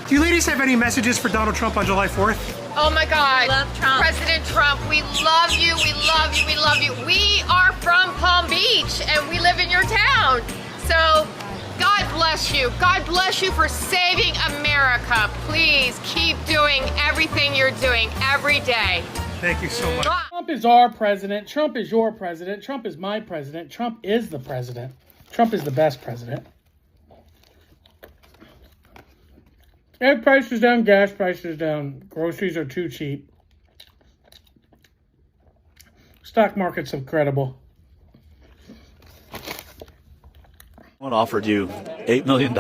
Do you ladies have any messages for Donald Trump on July 4th? Oh my God. Love Trump. President Trump, we love you, we love you, we love you. We are from Palm Beach and we live in your town. So God bless you. God bless you for saving America. Please keep doing everything you're doing every day. Thank you so much. Trump is our president. Trump is your president. Trump is my president. Trump is the president. Trump is the best president. Egg prices down, gas prices down. Groceries are too cheap. Stock market's incredible. Someone offered you $8 million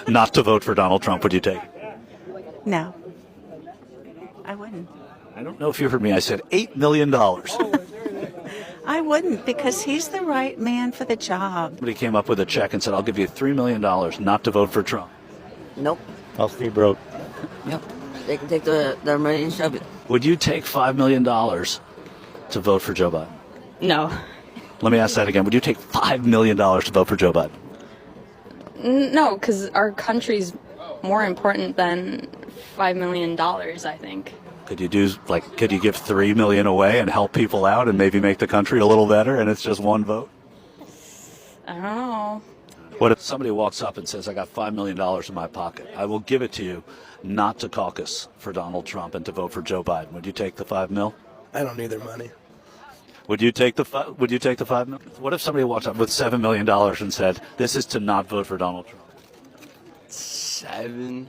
not to vote for Donald Trump. Would you take it? No, I wouldn't. I don't know if you heard me. I said $8 million. I wouldn't, because he's the right man for the job. Somebody came up with a check and said, I'll give you $3 million not to vote for Trump. Nope. I'll stay broke. Yep. They can take their money and shove it. Would you take $5 million to vote for Joe Biden? No. Let me ask that again. Would you take $5 million to vote for Joe Biden? No, because our country's more important than $5 million, I think. Could you give $3 million away and help people out and maybe make the country a little better and it's just one vote? I don't know. What if somebody walks up and says, I got $5 million in my pocket. I will give it to you not to caucus for Donald Trump and to vote for Joe Biden. Would you take the $5 million? I don't need their money. Would you take the $5 million? What if somebody walks up with $7 million and said, this is to not vote for Donald Trump? 7?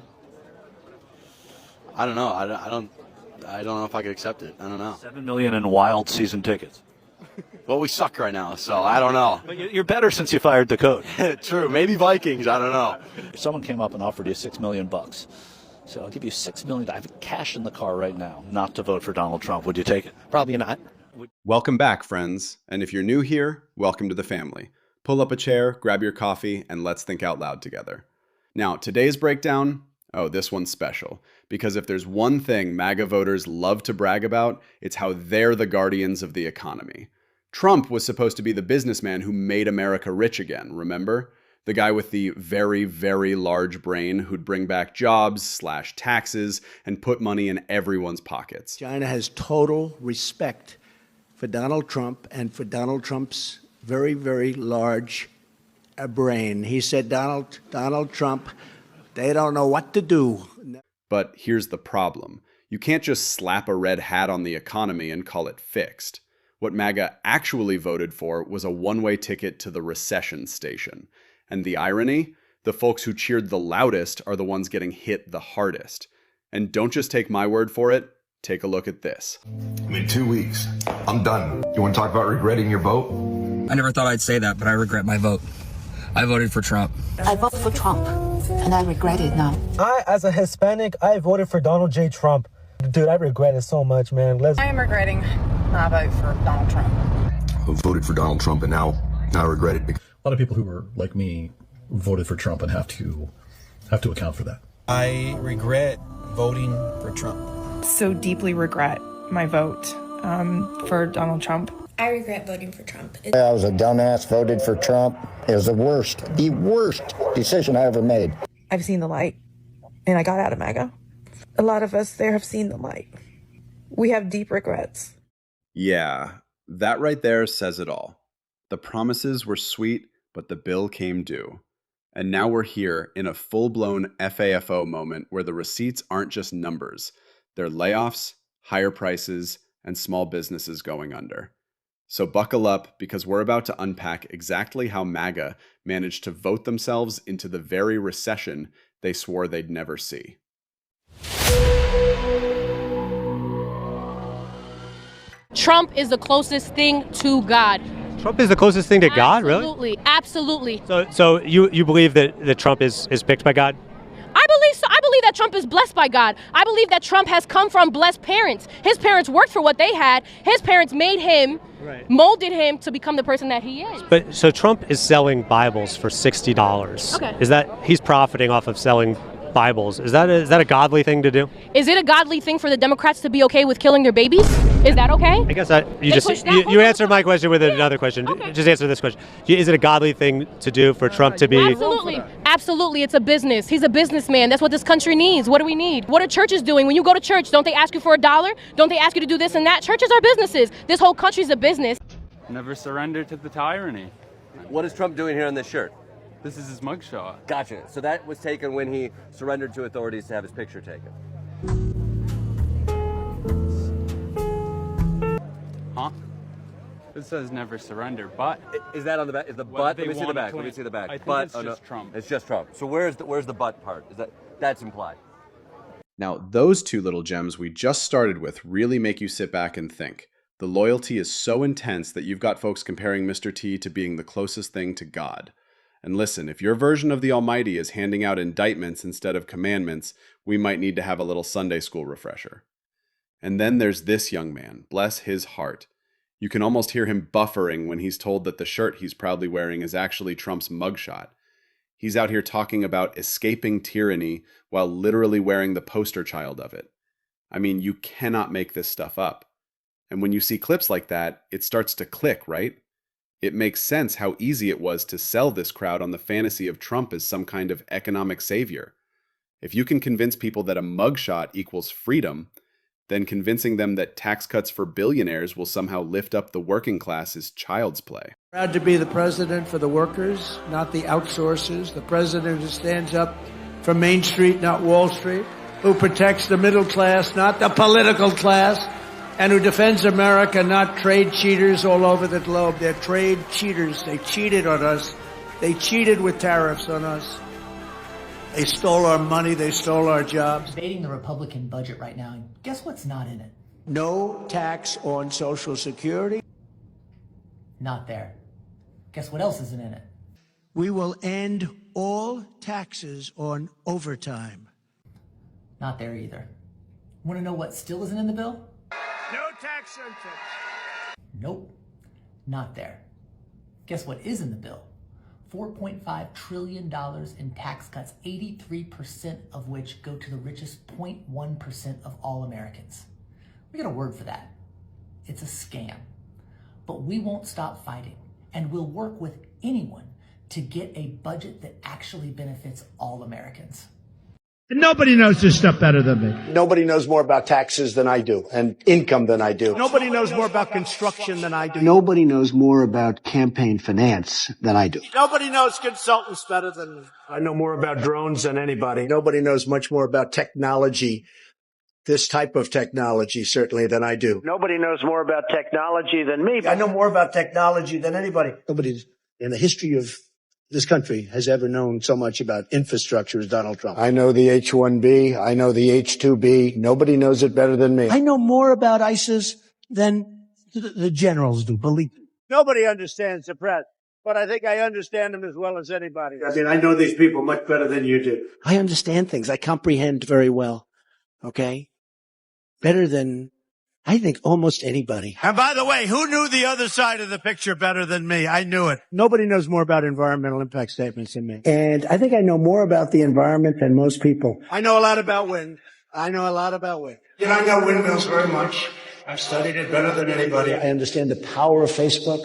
I don't know. I don't know if I could accept it. I don't know. $7 million in wild season tickets. Well, we suck right now, so I don't know. But you're better since you fired the coach. True. Maybe Vikings. I don't know. If someone came up and offered you $6 million, so I'll give you $6 million. I have cash in the car right now, not to vote for Donald Trump. Would you take it? Probably not. Welcome back, friends. And if you're new here, welcome to the family. Pull up a chair, grab your coffee, and let's think out loud together. Now, today's breakdown, this one's special. Because if there's one thing MAGA voters love to brag about, it's how they're the guardians of the economy. Trump was supposed to be the businessman who made America rich again, remember? The guy with the very, very large brain who'd bring back jobs, slash taxes, and put money in everyone's pockets. China has total respect for Donald Trump and for Donald Trump's very, very large brain. He said, Donald Trump, they don't know what to do. But here's the problem. You can't just slap a red hat on the economy and call it fixed. What MAGA actually voted for was a one-way ticket to the recession station. And the irony? The folks who cheered the loudest are the ones getting hit the hardest. And don't just take my word for it. Take a look at this. In 2 weeks, I'm done. You want to talk about regretting your vote? I never thought I'd say that, but I regret my vote. I voted for Trump. I voted for Trump, and I regret it now. As a Hispanic, I voted for Donald J. Trump. Dude, I regret it so much, man. I am regretting my vote for Donald Trump. I voted for Donald Trump, and now I regret it. A lot of people who were like me voted for Trump and have to account for that. I regret voting for Trump. So deeply regret my vote for Donald Trump. I regret voting for Trump. I was a dumbass, voted for Trump. It was the worst decision I ever made. I've seen the light, and I got out of MAGA. A lot of us there have seen the light. We have deep regrets. Yeah, that right there says it all. The promises were sweet, but the bill came due. And now we're here in a full-blown FAFO moment where the receipts aren't just numbers. They're layoffs, higher prices, and small businesses going under. So buckle up, because we're about to unpack exactly how MAGA managed to vote themselves into the very recession they swore they'd never see. Trump is the closest thing to God. Trump is the closest thing to God, really? Absolutely, absolutely. So you believe that Trump is picked by God? I believe so. I believe that Trump is blessed by God. I believe that Trump has come from blessed parents. His parents worked for what they had. His parents made him, molded him to become the person that he is. So Trump is selling Bibles for $60. Okay. Is that he's profiting off of selling Bibles. Is that a godly thing to do? Is it a godly thing for the Democrats to be okay with killing their babies? Is that okay? I guess you answered my question with another question. Okay. Just answer this question. Is it a godly thing to do for Trump to be? Absolutely. Absolutely. It's a business. He's a businessman. That's what this country needs. What do we need? What are churches doing? When you go to church, don't they ask you for $1? Don't they ask you to do this and that? Churches are businesses. This whole country's a business. Never surrender to the tyranny. What is Trump doing here on this shirt? This is his mugshot. Gotcha. So that was taken when he surrendered to authorities to have his picture taken. Huh? It says never surrender, but is that on the back? Is the butt? Let me see the back. Let me see the back. I think but, it's just Trump. It's just Trump. So where's the butt part? Is that's implied? Now, those two little gems we just started with really make you sit back and think. The loyalty is so intense that you've got folks comparing Mr. T to being the closest thing to God. And listen, if your version of the Almighty is handing out indictments instead of commandments, we might need to have a little Sunday school refresher. And then there's this young man, bless his heart. You can almost hear him buffering when he's told that the shirt he's proudly wearing is actually Trump's mugshot. He's out here talking about escaping tyranny while literally wearing the poster child of it. I mean, you cannot make this stuff up. And when you see clips like that, it starts to click, right? It makes sense how easy it was to sell this crowd on the fantasy of Trump as some kind of economic savior. If you can convince people that a mugshot equals freedom, then convincing them that tax cuts for billionaires will somehow lift up the working class is child's play. Proud to be the president for the workers, not the outsourcers. The president who stands up for Main Street, not Wall Street. Who protects the middle class, not the political class. And who defends America, not trade cheaters all over the globe. They're trade cheaters. They cheated on us. They cheated with tariffs on us. They stole our money. They stole our jobs. Debating the Republican budget right now, and guess what's not in it? No tax on Social Security. Not there. Guess what else isn't in it? We will end all taxes on overtime. Not there either. Want to know what still isn't in the bill? No tax incentives. Nope, not there. Guess what is in the bill? $4.5 trillion in tax cuts, 83% of which go to the richest 0.1% of all Americans. We got a word for that. It's a scam. But we won't stop fighting, and we'll work with anyone to get a budget that actually benefits all Americans. Nobody knows this stuff better than me. Nobody knows more about taxes than I do and income than I do. Nobody knows more about construction than I do. Nobody knows more about campaign finance than I do. Nobody knows consultants better than me. I know more about drones than anybody. Nobody knows much more about technology, this type of technology, certainly, than I do. Nobody knows more about technology than me. I know more about technology than anybody. Nobody in the history of this country has ever known so much about infrastructure as Donald Trump. I know the H-1B. I know the H-2B. Nobody knows it better than me. I know more about ISIS than the generals do, believe me. Nobody understands the press, but I think I understand them as well as anybody. I mean, I know these people much better than you do. I understand things. I comprehend very well. Okay? Better than, I think, almost anybody. And by the way, who knew the other side of the picture better than me? I knew it. Nobody knows more about environmental impact statements than me. And I think I know more about the environment than most people. I know a lot about wind. I know a lot about wind. You know, I know windmills very much. I've studied it better than anybody. I understand the power of Facebook.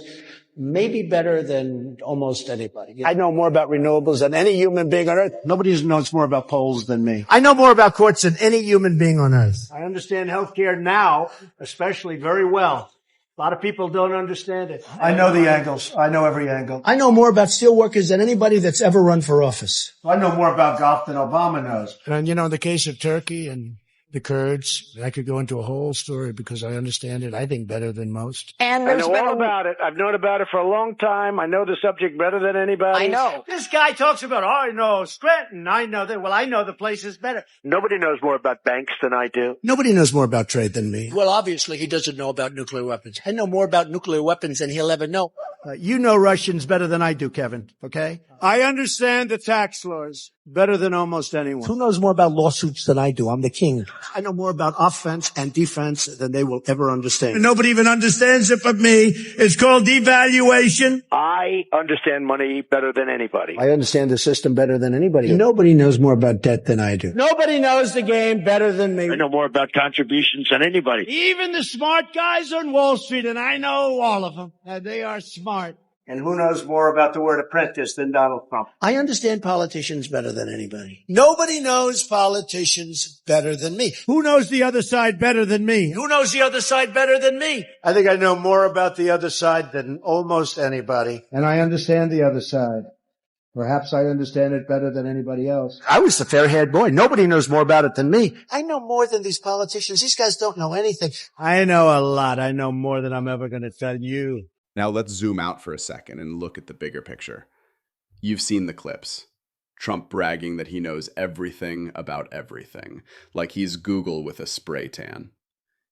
Maybe better than almost anybody. I know more about renewables than any human being on earth. Nobody knows more about polls than me. I know more about courts than any human being on earth. I understand healthcare now, especially very well. A lot of people don't understand it. I know the angles. I know every angle. I know more about steelworkers than anybody that's ever run for office. I know more about golf than Obama knows. And, you know, in the case of Turkey and the Kurds, I could go into a whole story because I understand it, I think, better than most. And I know all about it. I've known about it for a long time. I know the subject better than anybody. I know. This guy talks about, oh, I know Scranton. I know that. Well, I know the places better. Nobody knows more about banks than I do. Nobody knows more about trade than me. Well, obviously, he doesn't know about nuclear weapons. I know more about nuclear weapons than he'll ever know. You know Russians better than I do, Kevin, okay? I understand the tax laws. better than almost anyone. Who knows more about lawsuits than I do? I'm the king. I know more about offense and defense than they will ever understand. Nobody even understands it but me. It's called devaluation. I understand money better than anybody. I understand the system better than anybody. Nobody knows more about debt than I do. Nobody knows the game better than me. I know more about contributions than anybody. Even the smart guys on Wall Street, and I know all of them. They are smart. And who knows more about the word apprentice than Donald Trump? I understand politicians better than anybody. Nobody knows politicians better than me. Who knows the other side better than me? Who knows the other side better than me? I think I know more about the other side than almost anybody. And I understand the other side. Perhaps I understand it better than anybody else. I was the fair-haired boy. Nobody knows more about it than me. I know more than these politicians. These guys don't know anything. I know a lot. I know more than I'm ever going to tell you. Now let's zoom out for a second and look at the bigger picture. You've seen the clips. Trump bragging that he knows everything about everything, like he's Google with a spray tan.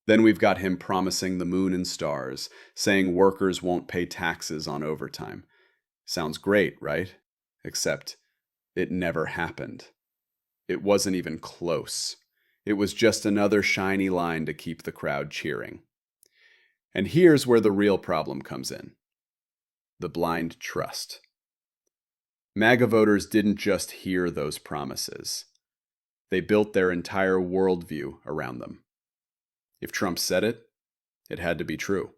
Then we've got him promising the moon and stars, saying workers won't pay taxes on overtime. Sounds great, right? Except it never happened. It wasn't even close. It was just another shiny line to keep the crowd cheering. And here's where the real problem comes in. The blind trust. MAGA voters didn't just hear those promises. They built their entire worldview around them. If Trump said it, it had to be true.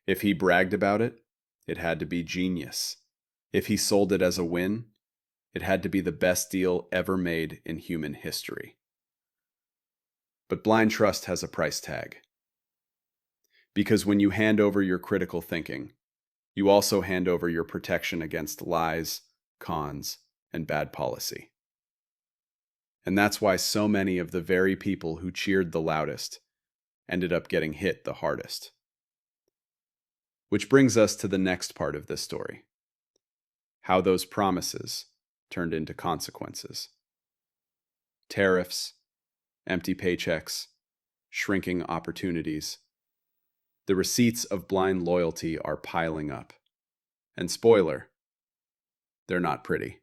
If he bragged about it, it had to be genius. If he sold it as a win, it had to be the best deal ever made in human history. But blind trust has a price tag. Because when you hand over your critical thinking, you also hand over your protection against lies, cons, and bad policy. And that's why so many of the very people who cheered the loudest ended up getting hit the hardest. Which brings us to the next part of this story. How those promises turned into consequences. Tariffs, empty paychecks, shrinking opportunities. The receipts of blind loyalty are piling up. And spoiler, they're not pretty.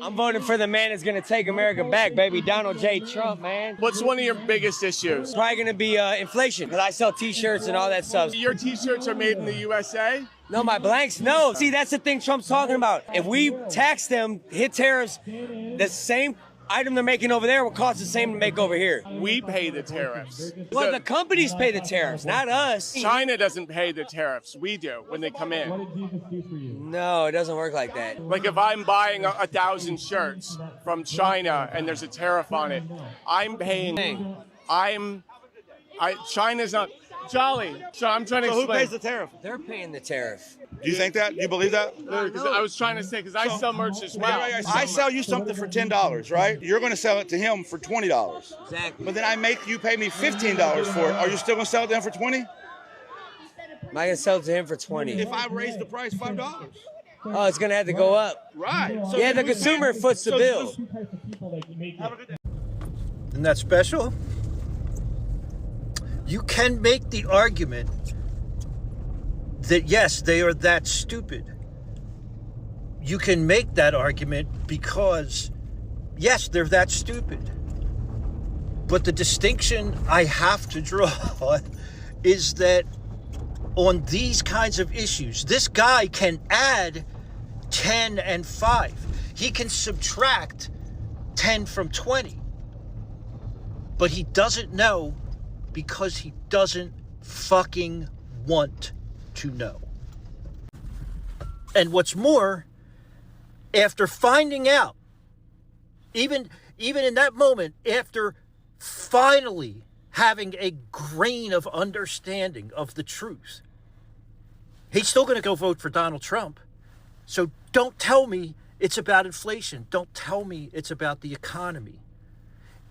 I'm voting for the man that's going to take America back, baby, Donald J. Trump, man. What's one of your biggest issues? Probably going to be inflation, because I sell T-shirts and all that stuff. Your T-shirts are made in the USA? No, my blanks, no. See, that's the thing Trump's talking about. If we tax them, hit tariffs, the same item they're making over there will cost the same to make over here. We pay the tariffs. Well, the companies pay the tariffs, not us. China doesn't pay the tariffs. We do when they come in. No, it doesn't work like that. Like if I'm buying 1,000 shirts from China and there's a tariff on it, I'm paying. China's not. Jolly. So I'm trying to explain. Who pays the tariff? They're paying the tariff. Do you think that? Do you believe that? I was trying to say, because I sell merch as well. I sell you something for $10, right? You're going to sell it to him for $20. Exactly. But then I make you pay me $15 for it. Are you still going to sell it to him for $20? Am I going to sell it to him for $20? If I raise the price $5. Oh, it's going to have to go up. Right. So yeah, the consumer foots the bill. Isn't that special? You can make the argument that, yes, they are that stupid. You can make that argument because, yes, they're that stupid. But the distinction I have to draw is that on these kinds of issues, this guy can add 10 and 5. He can subtract 10 from 20. But he doesn't know because he doesn't fucking want to know. And what's more, after finding out, even in that moment, after finally having a grain of understanding of the truth, he's still going to go vote for Donald Trump. So don't tell me it's about inflation. Don't tell me it's about the economy.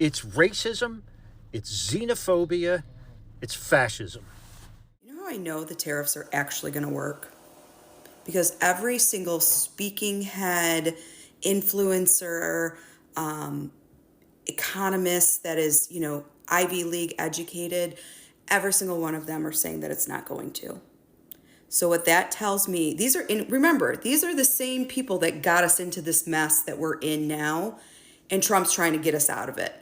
It's racism. It's xenophobia, it's fascism. You know how I know the tariffs are actually going to work? Because every single speaking head, influencer, economist that is, Ivy League educated, every single one of them are saying that it's not going to. So what that tells me, remember, these are the same people that got us into this mess that we're in now. and Trump's trying to get us out of it.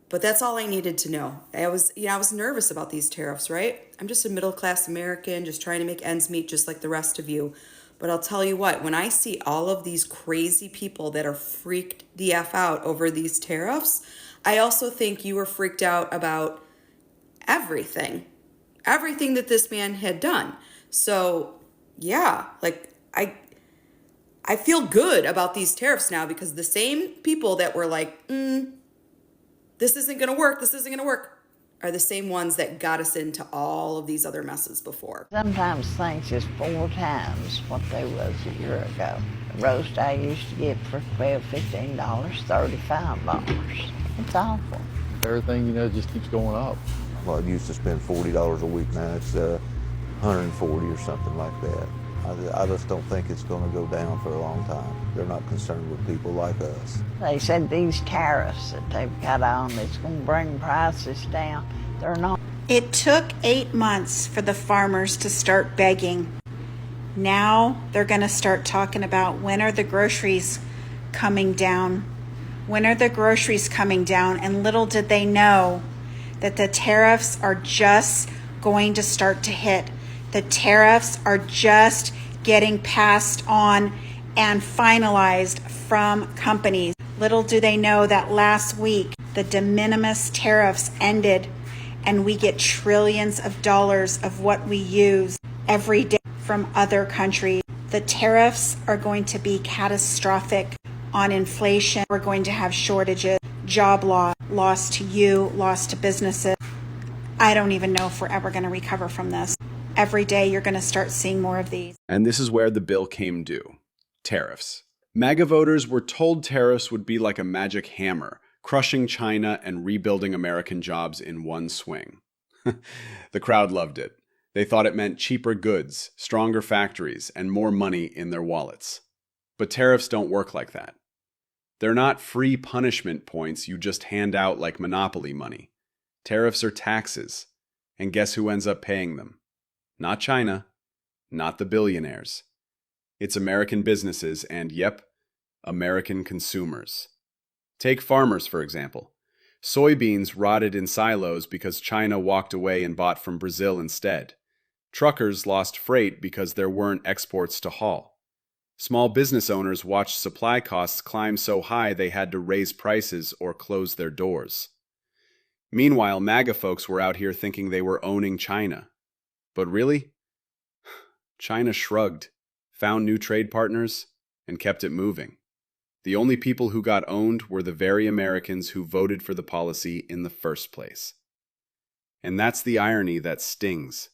But that's all I needed to know. I was nervous about these tariffs, right? I'm just a middle-class American just trying to make ends meet just like the rest of you. But I'll tell you what, when I see all of these crazy people that are freaked the F out over these tariffs, I also think you were freaked out about everything that this man had done. So yeah, like I feel good about these tariffs now, because the same people that were like, this isn't going to work, are the same ones that got us into all of these other messes before. Sometimes things is 4 times what they was a year ago. The roast I used to get for $12, $15, $35. It's awful. Everything, just keeps going up. Well, I used to spend $40 a week, now it's $140 or something like that. I just don't think it's going to go down for a long time. They're not concerned with people like us. They said these tariffs that they've got on, it's going to bring prices down. They're not. It took 8 months for the farmers to start begging. Now they're going to start talking about, when are the groceries coming down? When are the groceries coming down? And little did they know that the tariffs are just going to start to hit. The tariffs are just getting passed on and finalized from companies. Little do they know that last week the de minimis tariffs ended, and we get trillions of dollars of what we use every day from other countries. The tariffs are going to be catastrophic on inflation. We're going to have shortages, job loss to you, loss to businesses. I don't even know if we're ever going to recover from this. Every day you're going to start seeing more of these. And this is where the bill came due. Tariffs. MAGA voters were told tariffs would be like a magic hammer, crushing China and rebuilding American jobs in one swing. The crowd loved it. They thought it meant cheaper goods, stronger factories, and more money in their wallets. But tariffs don't work like that. They're not free punishment points you just hand out like monopoly money. Tariffs are taxes. And guess who ends up paying them? Not China, not the billionaires. It's American businesses and, yep, American consumers. Take farmers, for example. Soybeans rotted in silos because China walked away and bought from Brazil instead. Truckers lost freight because there weren't exports to haul. Small business owners watched supply costs climb so high they had to raise prices or close their doors. Meanwhile, MAGA folks were out here thinking they were owning China. But really? China shrugged, found new trade partners, and kept it moving. The only people who got owned were the very Americans who voted for the policy in the first place. And that's the irony that stings.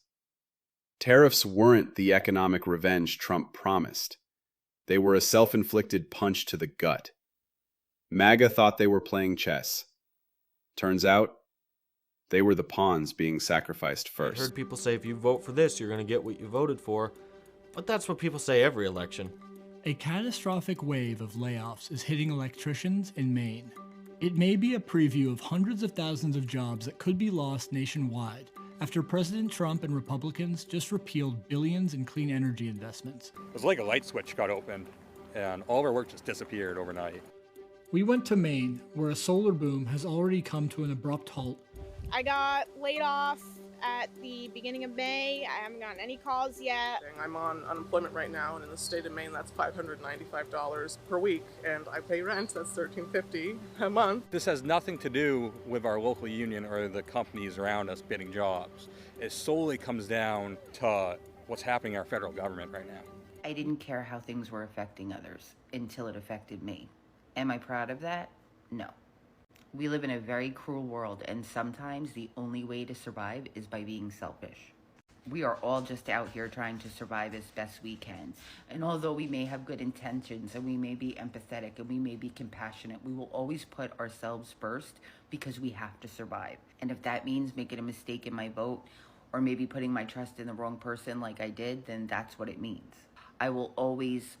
Tariffs weren't the economic revenge Trump promised. They were a self-inflicted punch to the gut. MAGA thought they were playing chess. Turns out, they were the pawns being sacrificed first. I heard people say if you vote for this, you're going to get what you voted for. But that's what people say every election. A catastrophic wave of layoffs is hitting electricians in Maine. It may be a preview of hundreds of thousands of jobs that could be lost nationwide after President Trump and Republicans just repealed billions in clean energy investments. It was like a light switch got opened, and all of our work just disappeared overnight. We went to Maine, where a solar boom has already come to an abrupt halt. I got laid off at the beginning of May. I haven't gotten any calls yet. I'm on unemployment right now, and in the state of Maine, that's $595 per week, and I pay rent, that's $1,350 a month. This has nothing to do with our local union or the companies around us bidding jobs. It solely comes down to what's happening in our federal government right now. I didn't care how things were affecting others until it affected me. Am I proud of that? No. We live in a very cruel world, and sometimes the only way to survive is by being selfish. We are all just out here trying to survive as best we can. And although we may have good intentions and we may be empathetic and we may be compassionate, we will always put ourselves first because we have to survive. And if that means making a mistake in my vote or maybe putting my trust in the wrong person like I did, then that's what it means. I will always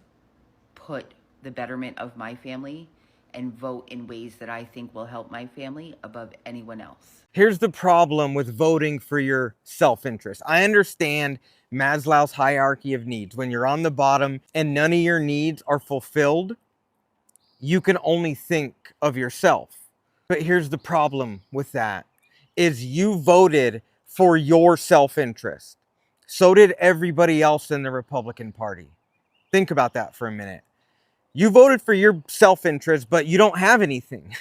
put the betterment of my family and vote in ways that I think will help my family above anyone else. Here's the problem with voting for your self-interest. I understand Maslow's hierarchy of needs. When you're on the bottom and none of your needs are fulfilled, you can only think of yourself. But here's the problem with that, is you voted for your self-interest. So did everybody else in the Republican Party. Think about that for a minute. You voted for your self-interest, but you don't have anything.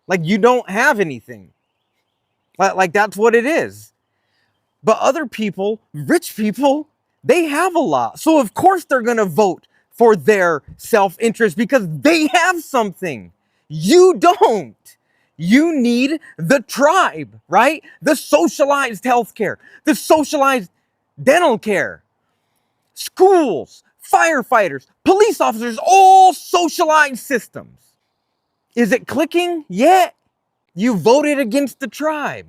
Like, you don't have anything. Like, that's what it is. But other people, rich people, they have a lot. So of course they're going to vote for their self-interest because they have something. You don't. You need the tribe, right? The socialized healthcare, the socialized dental care, schools, firefighters, police officers, all socialized systems. Is it clicking yet? You voted against the tribe,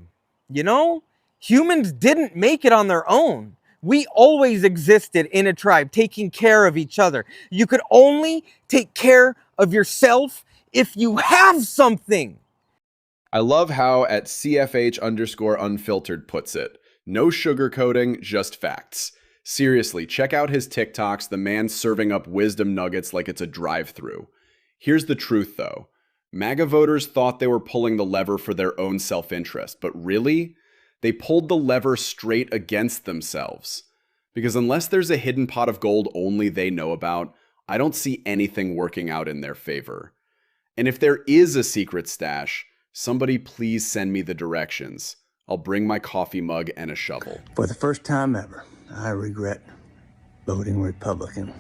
you know? Humans didn't make it on their own. We always existed in a tribe, taking care of each other. You could only take care of yourself if you have something. I love how at CFH_unfiltered puts it. No sugarcoating, just facts. Seriously, check out his TikToks, the man serving up wisdom nuggets like it's a drive-thru. Here's the truth though. MAGA voters thought they were pulling the lever for their own self-interest, but really, they pulled the lever straight against themselves. Because unless there's a hidden pot of gold only they know about, I don't see anything working out in their favor. And if there is a secret stash, somebody please send me the directions. I'll bring my coffee mug and a shovel. For the first time ever, I regret voting Republican.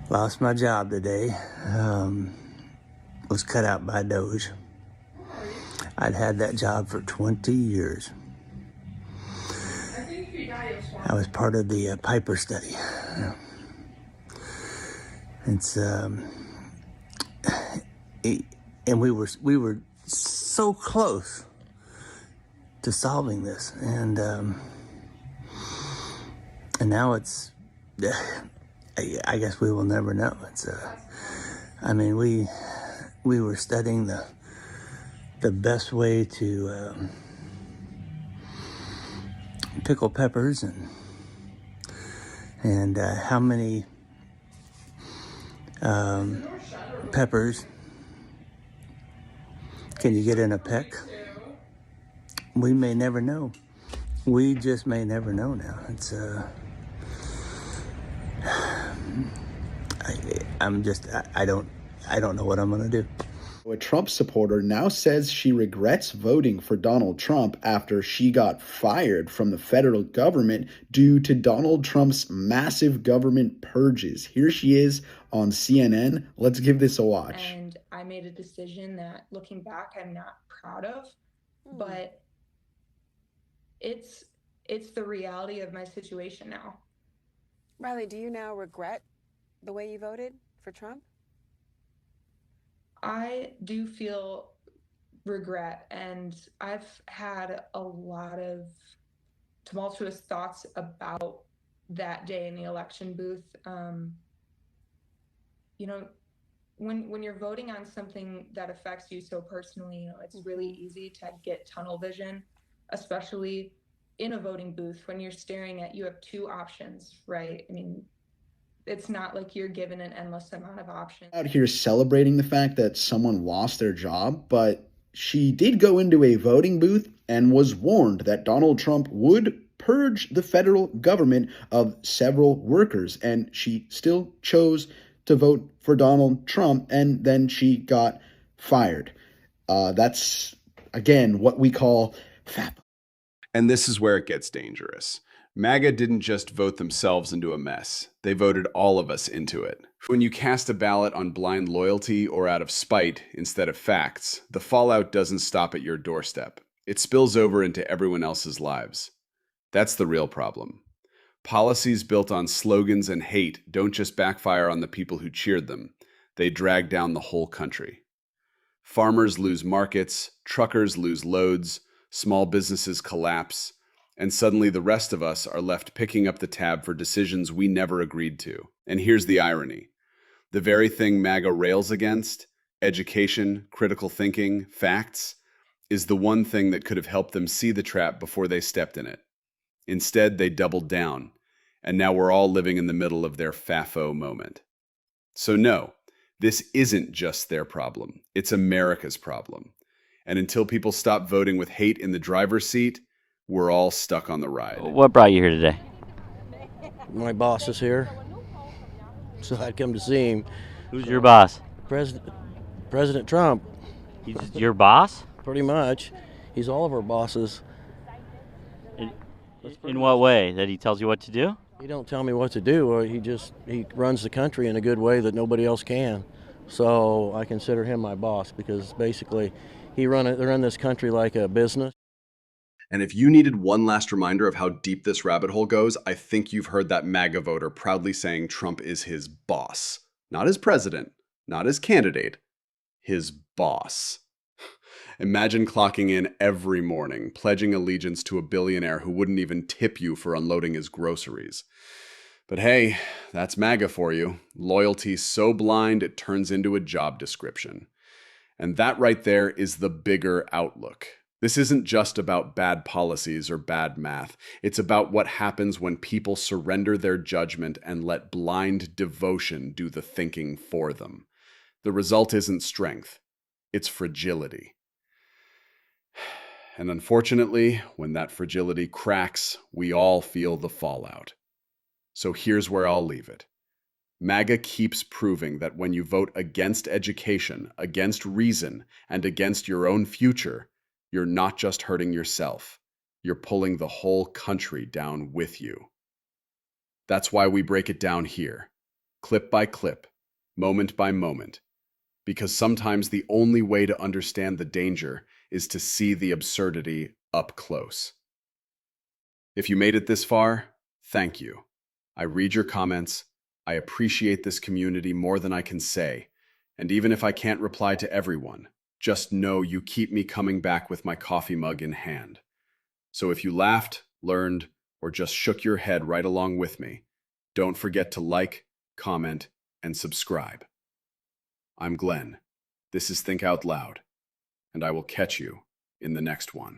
Lost my job today. Was cut out by Doge. I'd had that job for 20 years. I was part of the Piper study. It's and we were so close to solving this, and now it's. I guess we will never know. It's I mean, we were studying the best way to pickle peppers and how many peppers can you get in a peck? We may never know. We just may never know now. It's I don't know what I'm gonna do. A Trump supporter now says she regrets voting for Donald Trump after she got fired from the federal government due to Donald Trump's massive government purges. Here she is on CNN. Let's give this a watch. And I made a decision that, looking back, I'm not proud of, but it's the reality of my situation now. Riley, do you now regret the way you voted for Trump? I do feel regret, and I've had a lot of tumultuous thoughts about that day in the election booth. You know, when you're voting on something that affects you so personally, you know, it's really easy to get tunnel vision, especially in a voting booth when you're staring at, you have two options, right? I mean, it's not like you're given an endless amount of options. Out here celebrating the fact that someone lost their job, but she did go into a voting booth and was warned that Donald Trump would purge the federal government of several workers, and she still chose to vote for Donald Trump, and then she got fired. That's, again, what we call FAFO. And this is where it gets dangerous. MAGA didn't just vote themselves into a mess. They voted all of us into it. When you cast a ballot on blind loyalty or out of spite instead of facts, the fallout doesn't stop at your doorstep. It spills over into everyone else's lives. That's the real problem. Policies built on slogans and hate don't just backfire on the people who cheered them. They drag down the whole country. Farmers lose markets, truckers lose loads, small businesses collapse, and suddenly the rest of us are left picking up the tab for decisions we never agreed to. And here's the irony. The very thing MAGA rails against, education, critical thinking, facts, is the one thing that could have helped them see the trap before they stepped in it. Instead, they doubled down, and now we're all living in the middle of their FAFO moment. So no, this isn't just their problem. It's America's problem. And until people stop voting with hate in the driver's seat, we're all stuck on the ride. What brought you here today? My boss is here, so I'd come to see him. Who's your boss? President Trump. He's your boss? Pretty much. He's all of our bosses. In what way? That he tells you what to do? He don't tell me what to do. Or he runs the country in a good way that nobody else can. So I consider him my boss because basically they run this country like a business. And if you needed one last reminder of how deep this rabbit hole goes, I think you've heard that MAGA voter proudly saying Trump is his boss. Not his president, not his candidate, his boss. Imagine clocking in every morning, pledging allegiance to a billionaire who wouldn't even tip you for unloading his groceries. But hey, that's MAGA for you. Loyalty so blind it turns into a job description. And that right there is the bigger outlook. This isn't just about bad policies or bad math. It's about what happens when people surrender their judgment and let blind devotion do the thinking for them. The result isn't strength, it's fragility. And unfortunately, when that fragility cracks, we all feel the fallout. So here's where I'll leave it. MAGA keeps proving that when you vote against education, against reason, and against your own future, you're not just hurting yourself, you're pulling the whole country down with you. That's why we break it down here, clip by clip, moment by moment, because sometimes the only way to understand the danger is to see the absurdity up close. If you made it this far, thank you. I read your comments, I appreciate this community more than I can say, and even if I can't reply to everyone, just know you keep me coming back with my coffee mug in hand. So if you laughed, learned, or just shook your head right along with me, don't forget to like, comment, and subscribe. I'm Glenn. This is Think Out Loud, and I will catch you in the next one.